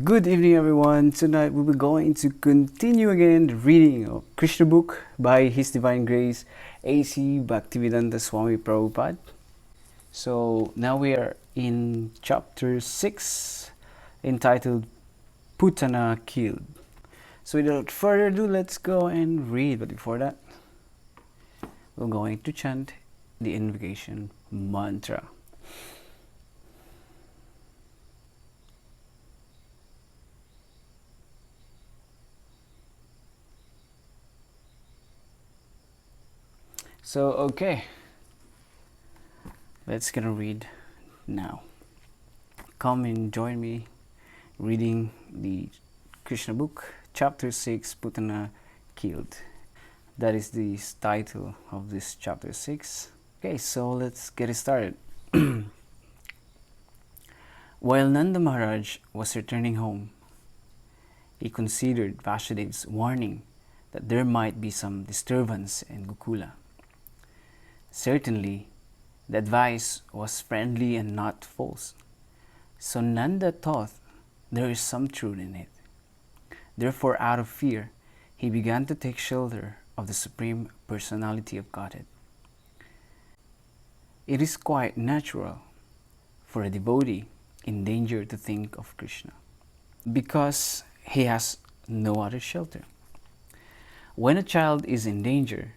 Good evening, everyone. Tonight we will be going to continue again the reading of Krishna book by His Divine Grace A.C. Bhaktivedanta Swami Prabhupada. So now we are in chapter 6 entitled Putana Killed. So without further ado, let's go and read. But before that, we're going to chant the invocation mantra. So, okay, let's gonna read now. Come and join me reading the Krishna book, chapter 6, Putana Killed. That is the title of this chapter 6. Okay, so let's get it started. While Nanda Maharaj was returning home, he considered Vasudeva's warning that there might be some disturbance in Gokula. Certainly, the advice was friendly and not false. So Nanda thought there is some truth in it. Therefore, out of fear, he began to take shelter of the Supreme Personality of Godhead. It is quite natural for a devotee in danger to think of Krishna, because he has no other shelter. When a child is in danger,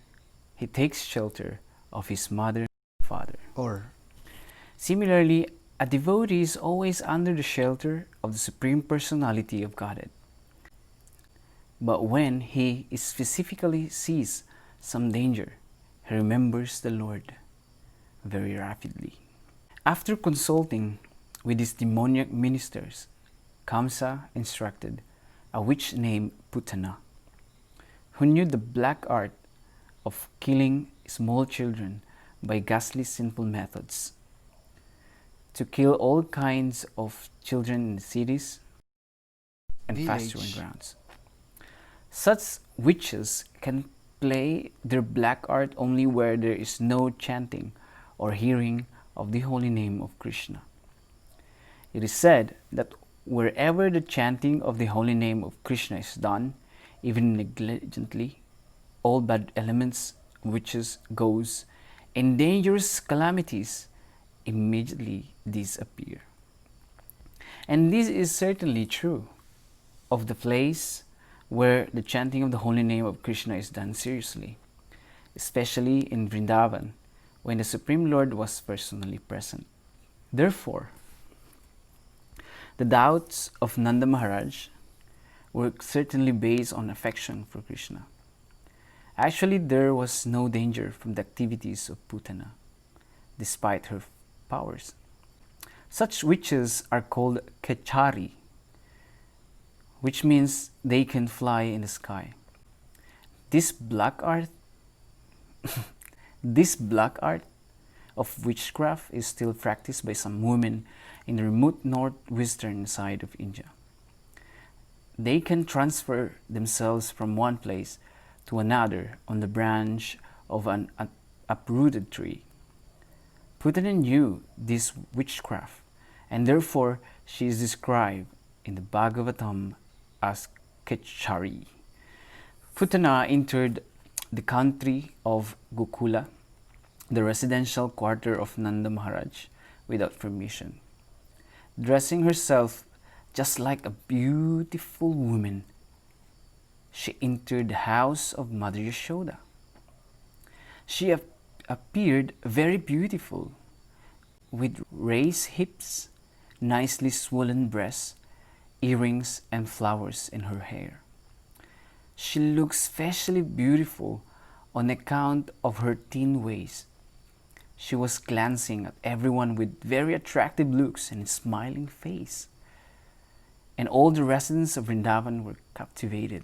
he takes shelter of his mother and father. Or similarly, a devotee is always under the shelter of the Supreme Personality of Godhead. But when he specifically sees some danger, he remembers the Lord very rapidly. After consulting with his demoniac ministers, Kamsa instructed a witch named Putana, who knew the black art of killing small children by ghastly sinful methods, to kill all kinds of children in the cities and pasturing grounds. Such witches can play their black art only where there is no chanting or hearing of the holy name of Krishna. It is said that wherever the chanting of the holy name of Krishna is done, even negligently, all bad elements, witches, ghosts, and dangerous calamities immediately disappear. And this is certainly true of the place where the chanting of the holy name of Krishna is done seriously, especially in Vrindavan, when the Supreme Lord was personally present. Therefore, the doubts of Nanda Maharaj were certainly based on affection for Krishna. Actually, there was no danger from the activities of Putana, despite her powers. Such witches are called Kechari, which means they can fly in the sky. This black art of witchcraft is still practiced by some women in the remote northwestern side of India. They can transfer themselves from one place to another on the branch of an uprooted tree. Putana knew this witchcraft, and therefore she is described in the Bhagavatam as Kechari. Putana entered the country of Gokula, the residential quarter of Nanda Maharaj, without permission. Dressing herself just like a beautiful woman, she entered the house of Mother Yashoda. She appeared very beautiful, with raised hips, nicely swollen breasts, earrings, and flowers in her hair. She looked especially beautiful on account of her thin waist. She was glancing at everyone with very attractive looks and a smiling face, and all the residents of Vrindavan were captivated.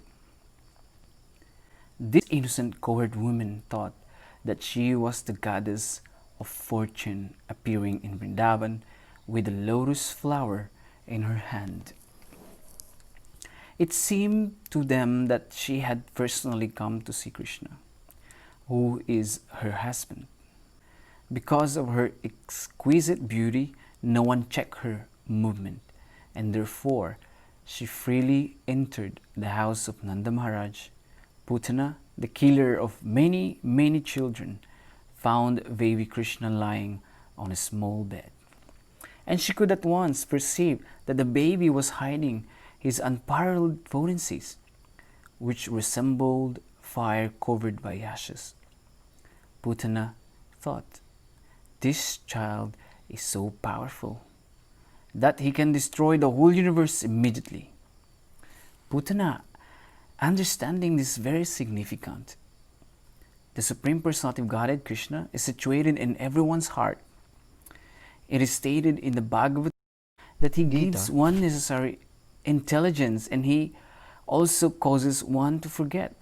This innocent cowherd woman thought that she was the goddess of fortune appearing in Vrindavan with a lotus flower in her hand. It seemed to them that she had personally come to see Krishna, who is her husband. Because of her exquisite beauty, no one checked her movement, and therefore she freely entered the house of Nanda Maharaj. Putana, the killer of many, many children, found baby Krishna lying on a small bed. And she could at once perceive that the baby was hiding his unparalleled potencies, which resembled fire covered by ashes. Putana thought, "This child is so powerful that he can destroy the whole universe immediately." Putana, understanding this, very significant. The Supreme Personality of Godhead, Krishna, is situated in everyone's heart. It is stated in the Bhagavad that he gives one necessary intelligence and he also causes one to forget.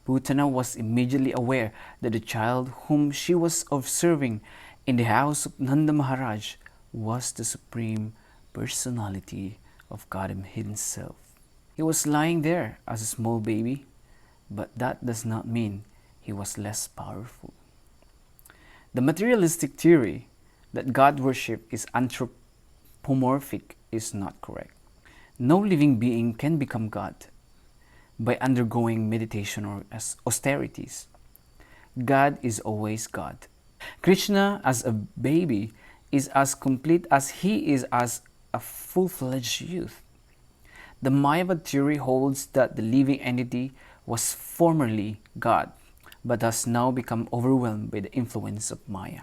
Putana was immediately aware that the child whom she was observing in the house of Nanda Maharaj was the Supreme Personality of Godhead himself. He was lying there as a small baby, but that does not mean he was less powerful. The materialistic theory that God worship is anthropomorphic is not correct. No living being can become God by undergoing meditation or as austerities. God is always God. Krishna as a baby is as complete as he is as a full-fledged youth. The Mayavada theory holds that the living entity was formerly God, but has now become overwhelmed by the influence of Maya.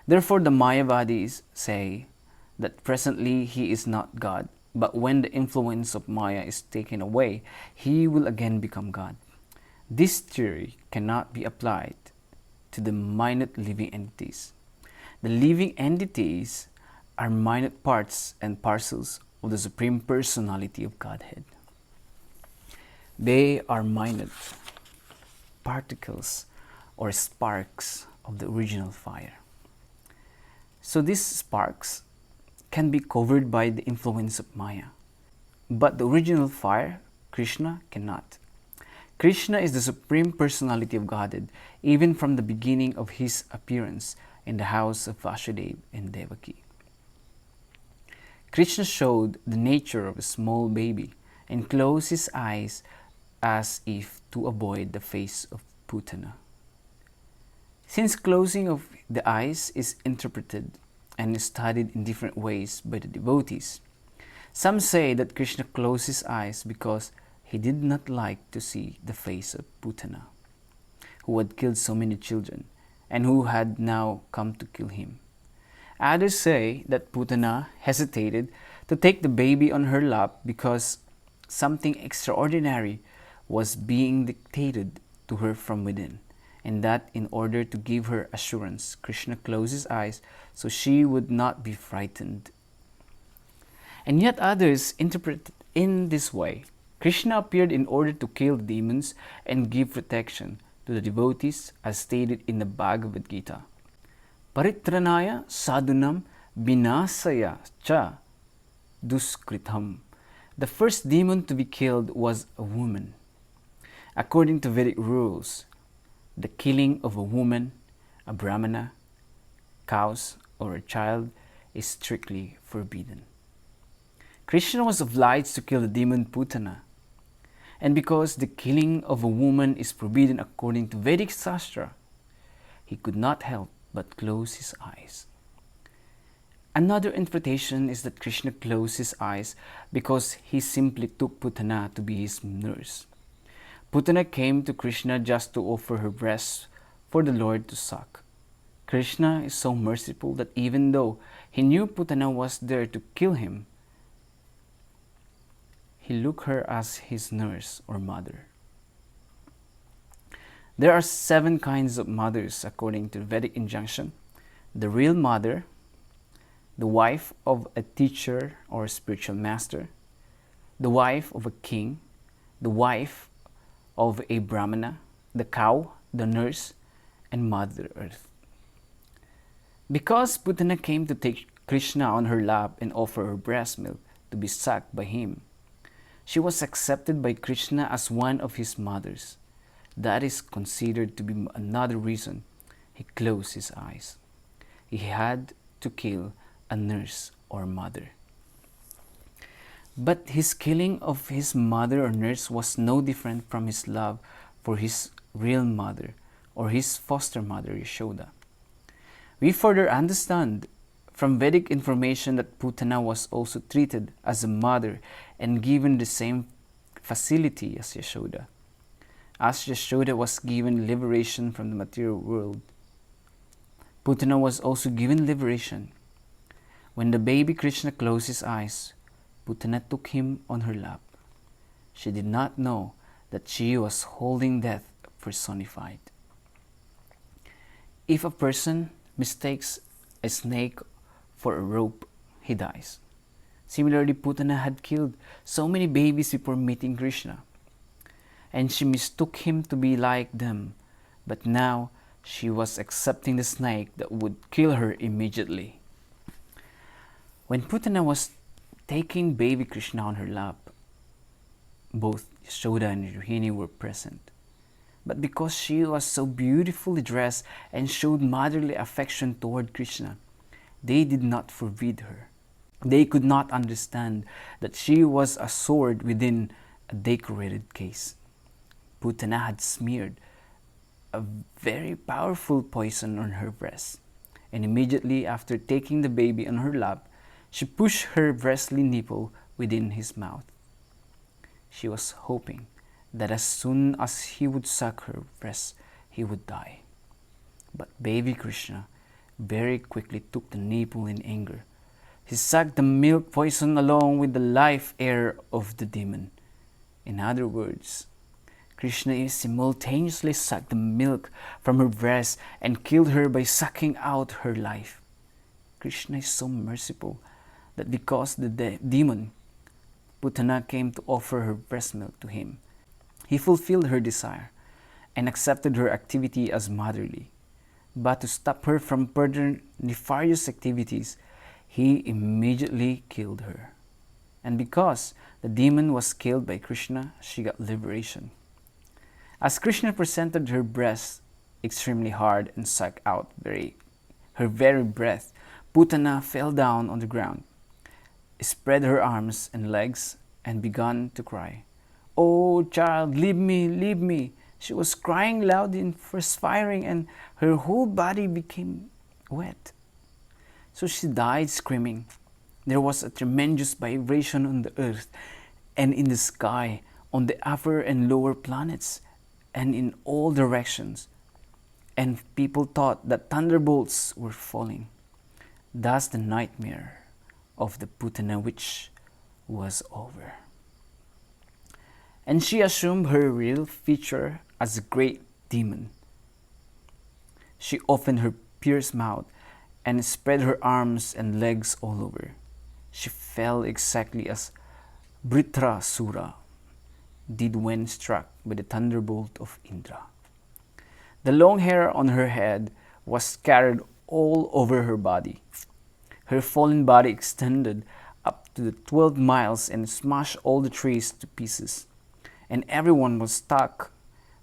Therefore, the Mayavadis say that presently he is not God, but when the influence of Maya is taken away, he will again become God. This theory cannot be applied to the minute living entities. The living entities are minute parts and parcels of the Supreme Personality of Godhead. They are minute particles or sparks of the original fire. So these sparks can be covered by the influence of Maya. But the original fire, Krishna, cannot. Krishna is the Supreme Personality of Godhead, even from the beginning of his appearance in the house of Vasudeva and Devaki. Krishna showed the nature of a small baby and closed his eyes as if to avoid the face of Putana. Since closing of the eyes is interpreted and studied in different ways by the devotees, some say that Krishna closed his eyes because he did not like to see the face of Putana, who had killed so many children and who had now come to kill him. Others say that Putana hesitated to take the baby on her lap because something extraordinary was being dictated to her from within, and that in order to give her assurance, Krishna closed his eyes so she would not be frightened. And yet others interpret it in this way. Krishna appeared in order to kill the demons and give protection to the devotees, as stated in the Bhagavad Gita. Paritranaya sadhunam vinasaya cha duskritam. The first demon to be killed was a woman. According to Vedic rules, the killing of a woman, a brahmana, cows, or a child is strictly forbidden. Krishna was obliged to kill the demon Putana, and because the killing of a woman is forbidden according to Vedic Shastra, he could not help but close his eyes. Another interpretation is that Krishna closed his eyes because he simply took Putana to be his nurse. Putana came to Krishna just to offer her breast for the Lord to suck. Krishna is so merciful that even though he knew Putana was there to kill him, he looked her as his nurse or mother. There are 7 kinds of mothers according to the Vedic injunction: the real mother, the wife of a teacher or spiritual master, the wife of a king, the wife of a brahmana, the cow, the nurse, and Mother Earth. Because Putana came to take Krishna on her lap and offer her breast milk to be sucked by him, she was accepted by Krishna as one of his mothers. That is considered to be another reason he closed his eyes. He had to kill a nurse or mother. But his killing of his mother or nurse was no different from his love for his real mother or his foster mother Yashoda. We further understand from Vedic information that Putana was also treated as a mother and given the same facility as Yashoda. As Yashoda was given liberation from the material world, Putana was also given liberation. When the baby Krishna closed his eyes, Putana took him on her lap. She did not know that she was holding death personified. If a person mistakes a snake for a rope, he dies. Similarly, Putana had killed so many babies before meeting Krishna, and she mistook him to be like them, but now she was accepting the snake that would kill her immediately. When Putana was taking baby Krishna on her lap, both Yashoda and Rohini were present. But because she was so beautifully dressed and showed motherly affection toward Krishna, they did not forbid her. They could not understand that she was a sword within a decorated case. Putana had smeared a very powerful poison on her breast, and immediately after taking the baby on her lap, she pushed her breastly nipple within his mouth. She was hoping that as soon as he would suck her breast, he would die. But baby Krishna very quickly took the nipple in anger. He sucked the milk poison along with the life air of the demon. In other words, Krishna simultaneously sucked the milk from her breast and killed her by sucking out her life. Krishna is so merciful that because the demon Putana came to offer her breast milk to him, he fulfilled her desire and accepted her activity as motherly. But to stop her from further nefarious activities, he immediately killed her. And because the demon was killed by Krishna, she got liberation. As Krishna presented her breast extremely hard and sucked out her very breath, Putana fell down on the ground, spread her arms and legs, and began to cry. "Oh, child, leave me, leave me." She was crying loud and perspiring, and her whole body became wet. So she died screaming. There was a tremendous vibration on the earth and in the sky, on the upper and lower planets, and in all directions. And people thought that thunderbolts were falling. Thus the nightmare of the Putana witch was over. And she assumed her real feature as a great demon. She opened her fierce mouth and spread her arms and legs all over. She fell exactly as Britrasura did when struck by the thunderbolt of Indra. The long hair on her head was scattered all over her body. Her fallen body extended up to the 12 miles and smashed all the trees to pieces. And everyone was struck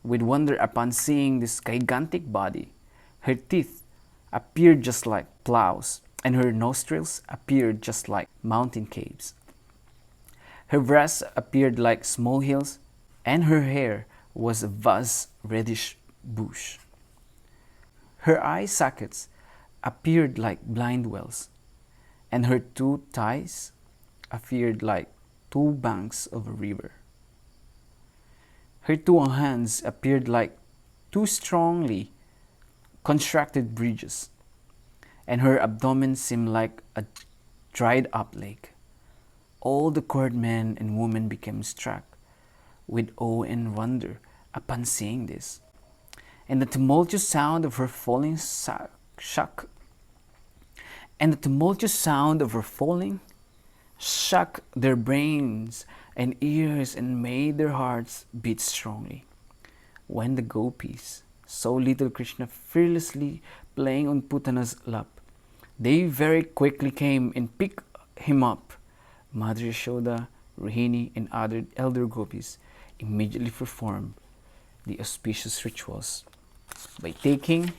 with wonder upon seeing this gigantic body. Her teeth appeared just like plows, and her nostrils appeared just like mountain caves. Her breasts appeared like small hills, and her hair was a vast reddish bush. Her eye sockets appeared like blind wells, and her two thighs appeared like two banks of a river. Her two hands appeared like two strongly constructed bridges, and her abdomen seemed like a dried up lake. All the court men and women became struck with awe and wonder upon seeing this, and the tumultuous sound of her falling shook their brains and ears and made their hearts beat strongly. When the gopis saw little Krishna fearlessly playing on Putana's lap, they very quickly came and picked him up. Mother Yashoda, Rohini, and other elder gopis immediately performed the auspicious rituals by taking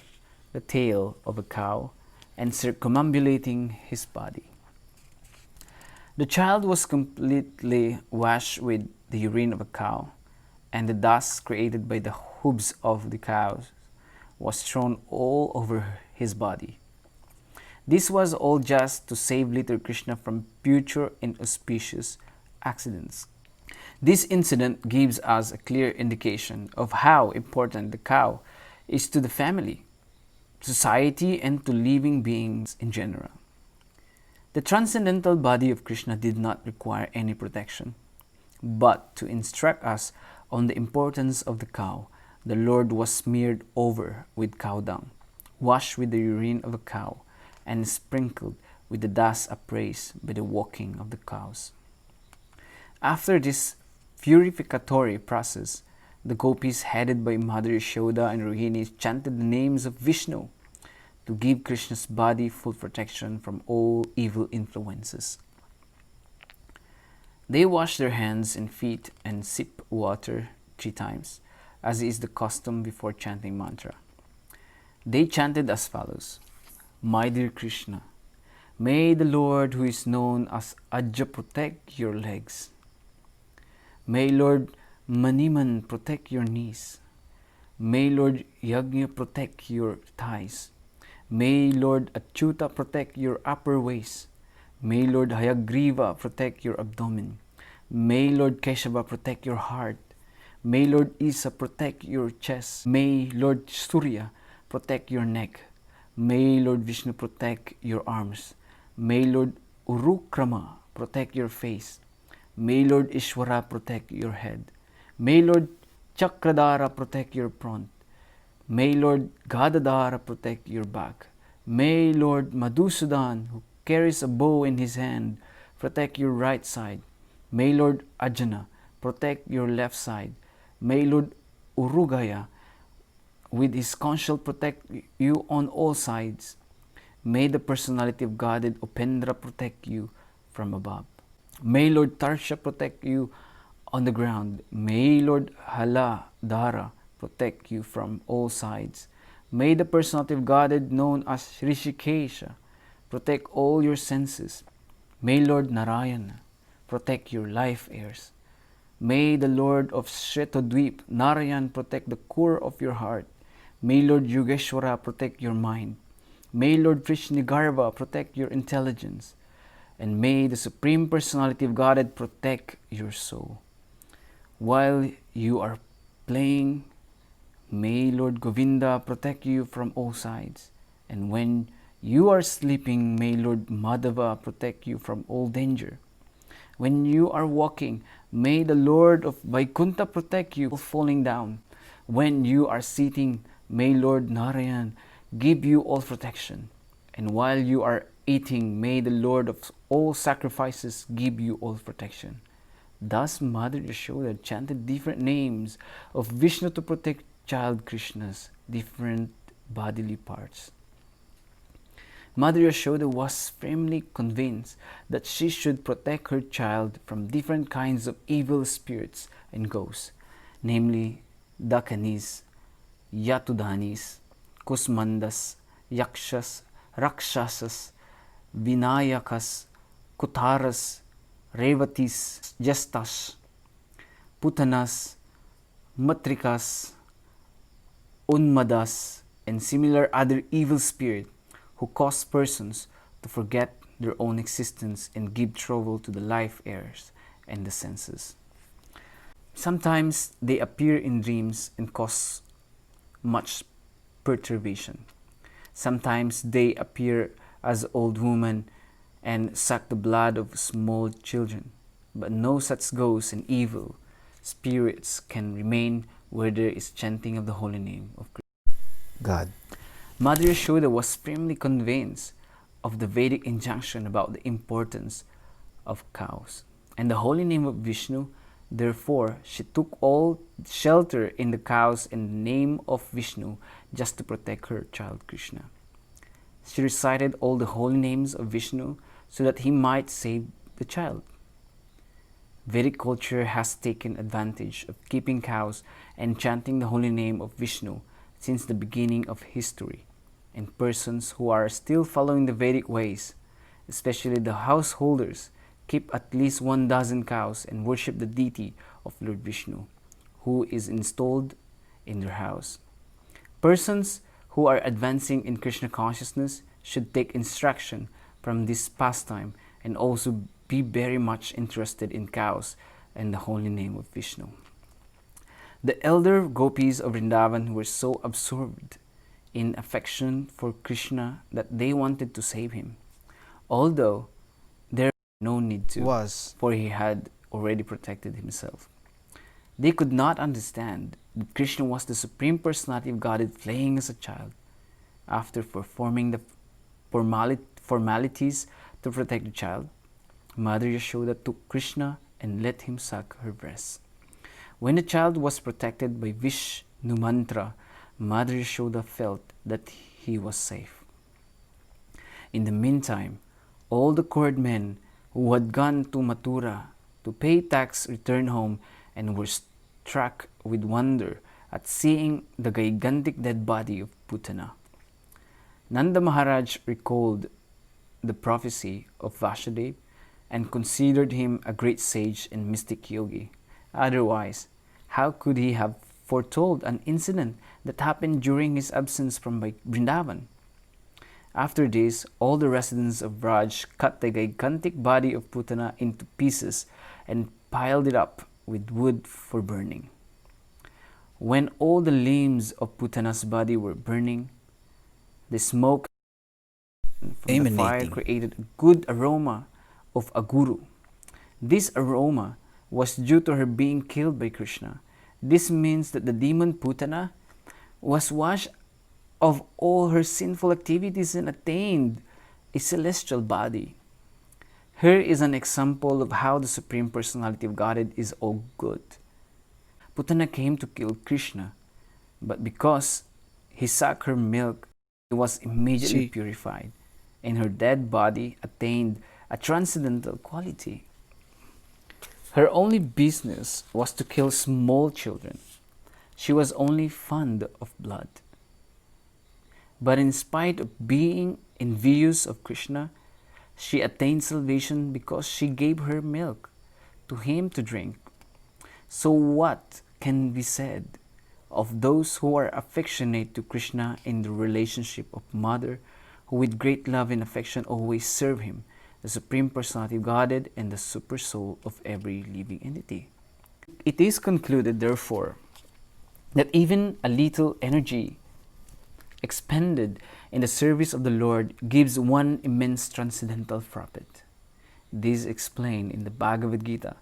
the tail of a cow and circumambulating his body. The child was completely washed with the urine of a cow, and the dust created by the hooves of the cows was thrown all over his body. This was all just to save little Krishna from future inauspicious accidents. This incident gives us a clear indication of how important the cow is to the family, society, and to living beings in general. The transcendental body of Krishna did not require any protection, but to instruct us on the importance of the cow, the Lord was smeared over with cow dung, washed with the urine of a cow, and sprinkled with the dust upraised by the walking of the cows. After this purificatory process, the gopis headed by Mother Yashoda and Rohini chanted the names of Vishnu to give Krishna's body full protection from all evil influences. They washed their hands and feet and sip water 3 times, as is the custom before chanting mantra. They chanted as follows: My dear Krishna, may the Lord who is known as Ajja protect your legs. May Lord Maniman protect your knees. May Lord Yajna protect your thighs. May Lord Achyuta protect your upper waist. May Lord Hayagriva protect your abdomen. May Lord Keshava protect your heart. May Lord Isa protect your chest. May Lord Surya protect your neck. May Lord Vishnu protect your arms. May Lord Urukrama protect your face. May Lord Ishwara protect your head. May Lord Chakradhara protect your front. May Lord Gadadhara protect your back. May Lord Madhusudan, who carries a bow in his hand, protect your right side. May Lord Ajana protect your left side. May Lord Urugaya, with his conch shell, protect you on all sides. May the personality of Godhead Upendra protect you from above. May Lord Tarsha protect you on the ground. May Lord Haladhara protect you from all sides. May the personality of Godhead known as Rishikesha protect all your senses. May Lord Narayana protect your life airs. May the Lord of Shretodweep, Narayan, protect the core of your heart. May Lord Yogeshwara protect your mind. May Lord Vrishnigarva protect your intelligence. And may the Supreme Personality of Godhead protect your soul. While you are playing, may Lord Govinda protect you from all sides. And when you are sleeping, may Lord Madhava protect you from all danger. When you are walking, may the Lord of Vaikuntha protect you from falling down. When you are sitting, may Lord Narayan give you all protection. And while you are eating, may the Lord of all sacrifices give you all protection. Thus, Mother Yashoda chanted different names of Vishnu to protect child Krishna's different bodily parts. Mother Yashoda was firmly convinced that she should protect her child from different kinds of evil spirits and ghosts, namely Dakanis, Yatudanis, Kusmandas, Yakshas, Rakshasas, Vinayakas, Kutaras, Revatis, Jastas, Putanas, Matrikas, Unmadas, and similar other evil spirits who cause persons to forget their own existence and give trouble to the life heirs and the senses. Sometimes they appear in dreams and cause much perturbation. Sometimes they appear as old women and suck the blood of small children. But no such ghosts and evil spirits can remain where there is chanting of the holy name of God. Mother Yashoda was firmly convinced of the Vedic injunction about the importance of cows and the holy name of Vishnu. Therefore, she took all shelter in the cows in the name of Vishnu just to protect her child Krishna. She recited all the holy names of Vishnu so that he might save the child. Vedic culture has taken advantage of keeping cows and chanting the holy name of Vishnu since the beginning of history, and persons who are still following the Vedic ways, especially the householders, keep at least 1 dozen cows and worship the deity of Lord Vishnu, who is installed in their house. Persons who are advancing in Krishna consciousness should take instruction from this pastime and also be very much interested in cows and the holy name of Vishnu. The elder gopis of Vrindavan were so absorbed in affection for Krishna that they wanted to save him, although there was no need to, for he had already protected himself. They could not understand that Krishna was the Supreme Personality of Godhead playing as a child. After performing the formalities to protect the child, Mother Yashoda took Krishna and let him suck her breast. When the child was protected by Vishnu mantra, Mother Yashoda felt that he was safe. In the meantime, all the court men who had gone to Mathura to pay tax returned home and were struck with wonder at seeing the gigantic dead body of Putana. Nanda Maharaj recalled the prophecy of Vasudeva and considered him a great sage and mystic yogi. Otherwise, how could he have foretold an incident that happened during his absence from Vrindavan? After this, all the residents of Raj cut the gigantic body of Putana into pieces and piled it up with wood for burning. When all the limbs of Putana's body were burning, the smoke from the fire created a good aroma of aguru. This aroma was due to her being killed by Krishna. This means that the demon Putana was washed of all her sinful activities and attained a celestial body. Here is an example of how the Supreme Personality of Godhead is all good. Putana came to kill Krishna, but because he sucked her milk, he was immediately purified, and her dead body attained a transcendental quality. Her only business was to kill small children. She was only fond of blood. But in spite of being envious of Krishna, she attained salvation because she gave her milk to him to drink. So what can be said of those who are affectionate to Krishna in the relationship of mother, who with great love and affection always serve him, the Supreme Personality of Godhead and the super soul of every living entity? It is concluded, therefore, that even a little energy expended in the service of the Lord gives one immense transcendental profit. This is explained in the Bhagavad Gita.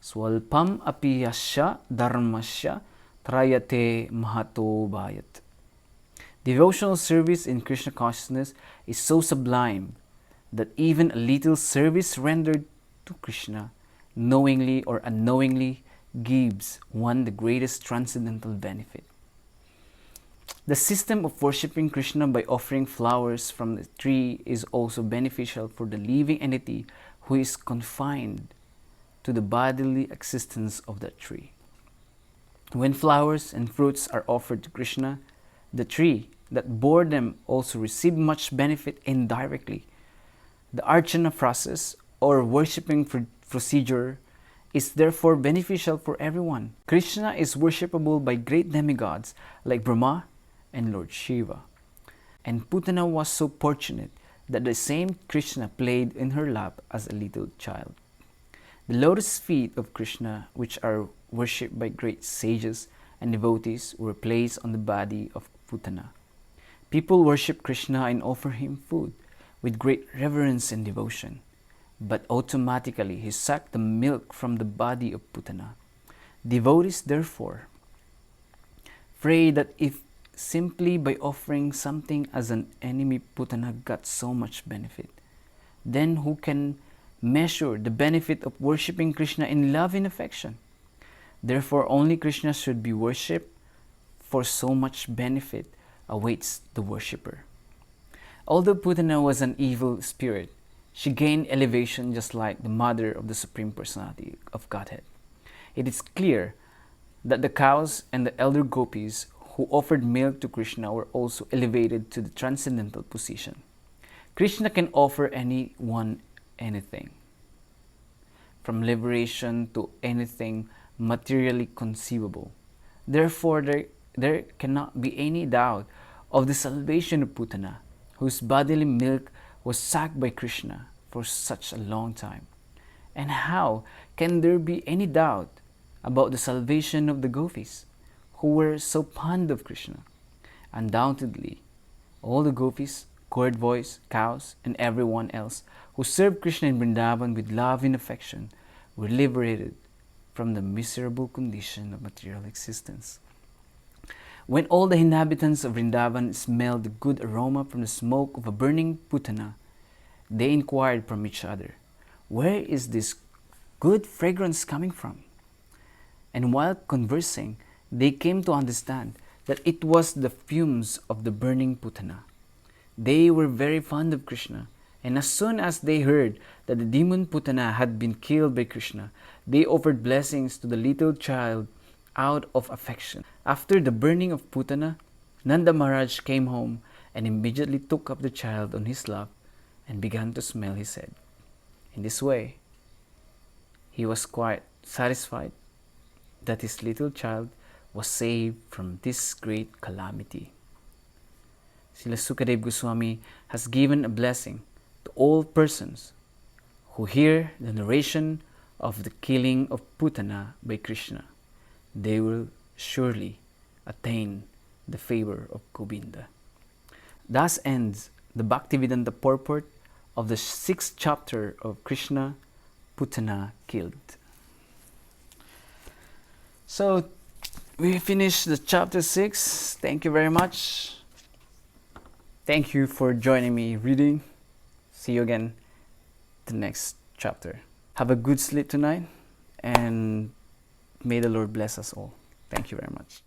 Swalpam api yasya dharmasya trayate mahato bhayat. Devotional service in Krishna consciousness is so sublime that even a little service rendered to Krishna, knowingly or unknowingly, gives one the greatest transcendental benefit. The system of worshipping Krishna by offering flowers from the tree is also beneficial for the living entity who is confined to the bodily existence of that tree. When flowers and fruits are offered to Krishna, the tree that bore them also receive much benefit indirectly. The archana process or worshipping procedure is therefore beneficial for everyone. Krishna is worshipable by great demigods like Brahma and Lord Shiva. And Putana was so fortunate that the same Krishna played in her lap as a little child. The lotus feet of Krishna, which are worshipped by great sages and devotees, were placed on the body of Putana. People worship Krishna and offer him food with great reverence and devotion, but automatically he sucked the milk from the body of Putana. Devotees, therefore, pray that if simply by offering something as an enemy Putana got so much benefit, then who can measure the benefit of worshipping Krishna in love and affection? Therefore, only Krishna should be worshipped, for so much benefit awaits the worshipper. Although Putana was an evil spirit, she gained elevation just like the mother of the Supreme Personality of Godhead. It is clear that the cows and the elder gopis who offered milk to Krishna were also elevated to the transcendental position. Krishna can offer anyone anything. from liberation to anything materially conceivable. Therefore, there cannot be any doubt of the salvation of Putana, whose bodily milk was sucked by Krishna for such a long time. And how can there be any doubt about the salvation of the gopis, who were so fond of Krishna? Undoubtedly, all the gopis, court boys, cows, and everyone else who served Krishna in Vrindavan with love and affection were liberated from the miserable condition of material existence. When all the inhabitants of Vrindavan smelled the good aroma from the smoke of a burning putana, they inquired from each other, "Where is this good fragrance coming from?" And while conversing, they came to understand that it was the fumes of the burning putana. They were very fond of Krishna, and as soon as they heard that the demon Putana had been killed by Krishna, they offered blessings to the little child out of affection. After the burning of Putana, Nanda Maharaj came home and immediately took up the child on his lap and began to smell his head. In this way, he was quite satisfied that his little child was saved from this great calamity. Srila Sukadeva Goswami has given a blessing to all persons who hear the narration of the killing of Putana by Krishna. They will surely attain the favor of Govinda. Thus ends the Bhaktivedanta purport of the 6th chapter of Krishna Putana Killed. So we finished the chapter 6. Thank you very much. Thank you for joining me reading. See you again the next chapter. Have a good sleep tonight, and may the Lord bless us all. Thank you very much.